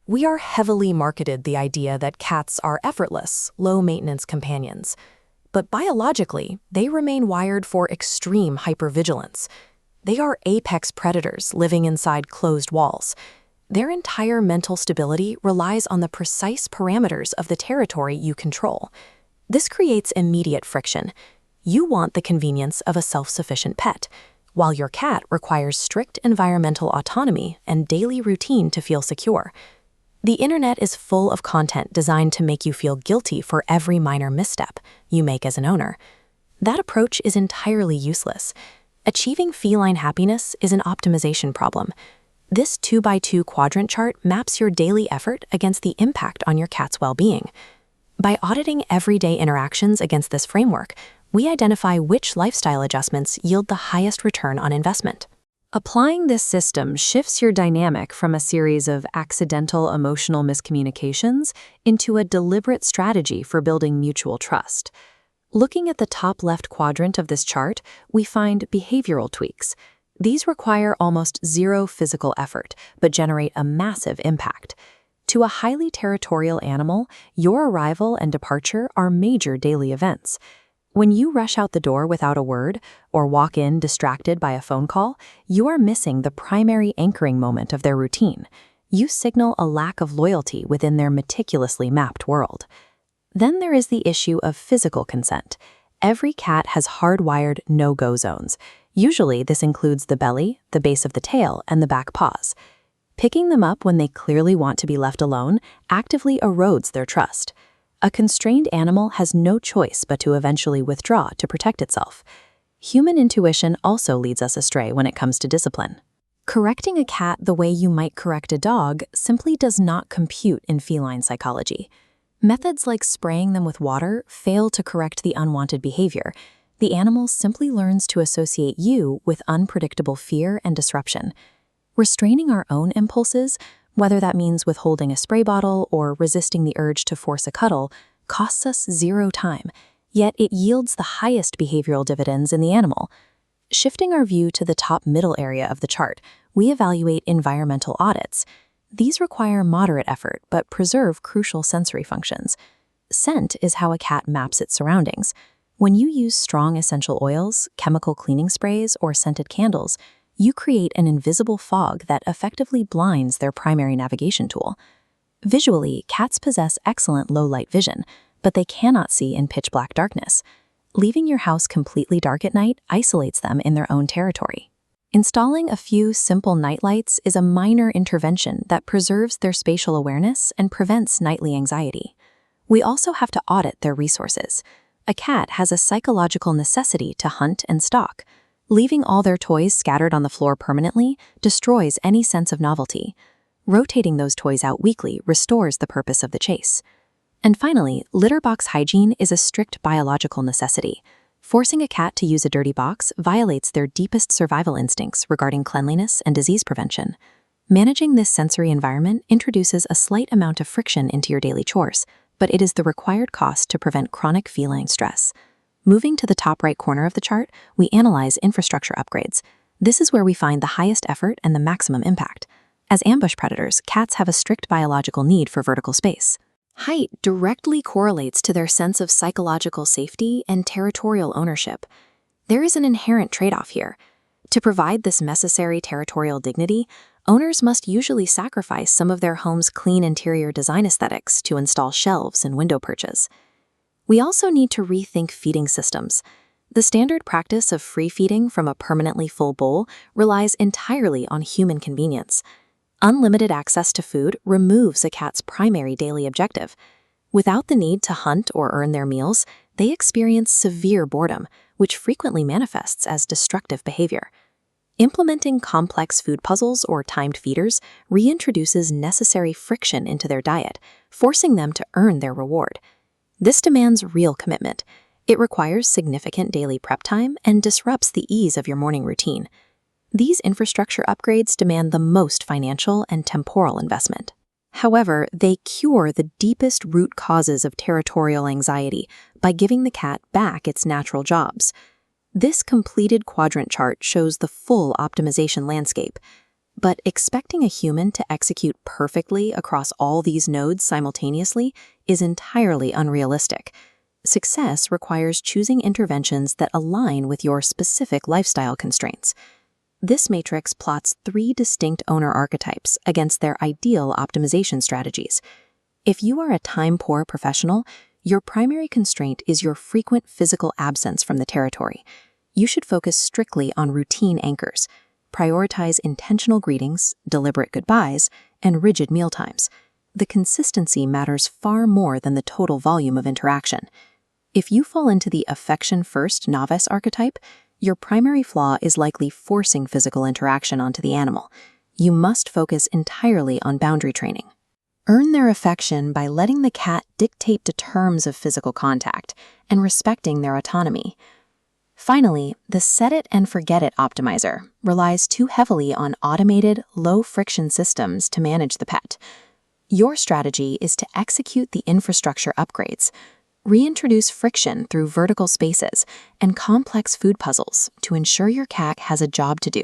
We are heavily marketed the idea that cats are effortless, low-maintenance companions. But biologically, they remain wired for extreme hypervigilance. They are apex predators living inside closed walls. Their entire mental stability relies on the precise parameters of the territory you control. This creates immediate friction. You want the convenience of a self-sufficient pet, while your cat requires strict environmental autonomy and daily routine to feel secure. The internet is full of content designed to make you feel guilty for every minor misstep you make as an owner. That approach is entirely useless. Achieving feline happiness is an optimization problem. This 2x2 quadrant chart maps your daily effort against the impact on your cat's well-being. By auditing everyday interactions against this framework, we identify which lifestyle adjustments yield the highest return on investment. Applying this system shifts your dynamic from a series of accidental emotional miscommunications into a deliberate strategy for building mutual trust. Looking at the top left quadrant of this chart, we find behavioral tweaks. These require almost zero physical effort, but generate a massive impact. To a highly territorial animal, your arrival and departure are major daily events. When you rush out the door without a word or walk in distracted by a phone call, you are missing the primary anchoring moment of their routine. You signal a lack of loyalty within their meticulously mapped world. Then there is the issue of physical consent. Every cat has hardwired no-go zones. Usually this includes the belly, the base of the tail, and the back paws. Picking them up when they clearly want to be left alone actively erodes their trust. A constrained animal has no choice but to eventually withdraw to protect itself. Human intuition also leads us astray when it comes to discipline. Correcting a cat the way you might correct a dog simply does not compute in feline psychology. Methods like spraying them with water fail to correct the unwanted behavior. The animal simply learns to associate you with unpredictable fear and disruption. Restraining our own impulses, whether that means withholding a spray bottle or resisting the urge to force a cuddle, costs us zero time, yet it yields the highest behavioral dividends in the animal. Shifting our view to the top middle area of the chart, we evaluate environmental audits. These require moderate effort but preserve crucial sensory functions. Scent is how a cat maps its surroundings. When you use strong essential oils, chemical cleaning sprays, or scented candles, you create an invisible fog that effectively blinds their primary navigation tool. Visually, cats possess excellent low-light vision, but they cannot see in pitch-black darkness. Leaving your house completely dark at night isolates them in their own territory. Installing a few simple nightlights is a minor intervention that preserves their spatial awareness and prevents nightly anxiety. We also have to audit their resources. A cat has a psychological necessity to hunt and stalk. Leaving all their toys scattered on the floor permanently destroys any sense of novelty. Rotating those toys out weekly restores the purpose of the chase. And finally, litter box hygiene is a strict biological necessity. Forcing a cat to use a dirty box violates their deepest survival instincts regarding cleanliness and disease prevention. Managing this sensory environment introduces a slight amount of friction into your daily chores, but it is the required cost to prevent chronic feline stress. Moving to the top right corner of the chart, we analyze infrastructure upgrades. This is where we find the highest effort and the maximum impact. As ambush predators, cats have a strict biological need for vertical space. Height directly correlates to their sense of psychological safety and territorial ownership. There is an inherent trade-off here. To provide this necessary territorial dignity, owners must usually sacrifice some of their home's clean interior design aesthetics to install shelves and window perches. We also need to rethink feeding systems. The standard practice of free feeding from a permanently full bowl relies entirely on human convenience. Unlimited access to food removes a cat's primary daily objective. Without the need to hunt or earn their meals, they experience severe boredom, which frequently manifests as destructive behavior. Implementing complex food puzzles or timed feeders reintroduces necessary friction into their diet, forcing them to earn their reward. This demands real commitment. It requires significant daily prep time and disrupts the ease of your morning routine. These infrastructure upgrades demand the most financial and temporal investment. However, they cure the deepest root causes of territorial anxiety by giving the cat back its natural jobs. This completed quadrant chart shows the full optimization landscape. But expecting a human to execute perfectly across all these nodes simultaneously is entirely unrealistic. Success requires choosing interventions that align with your specific lifestyle constraints. This matrix plots 3 distinct owner archetypes against their ideal optimization strategies. If you are a time-poor professional, your primary constraint is your frequent physical absence from the territory. You should focus strictly on routine anchors. Prioritize intentional greetings, deliberate goodbyes, and rigid mealtimes. The consistency matters far more than the total volume of interaction. If you fall into the affection-first novice archetype, your primary flaw is likely forcing physical interaction onto the animal. You must focus entirely on boundary training. Earn their affection by letting the cat dictate the terms of physical contact and respecting their autonomy. Finally, the set-it-and-forget-it optimizer relies too heavily on automated, low-friction systems to manage the pet. Your strategy is to execute the infrastructure upgrades, reintroduce friction through vertical spaces and complex food puzzles to ensure your cat has a job to do.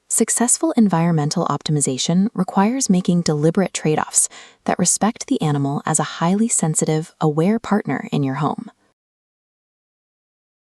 Successful environmental optimization requires making deliberate trade-offs that respect the animal as a highly sensitive, aware partner in your home.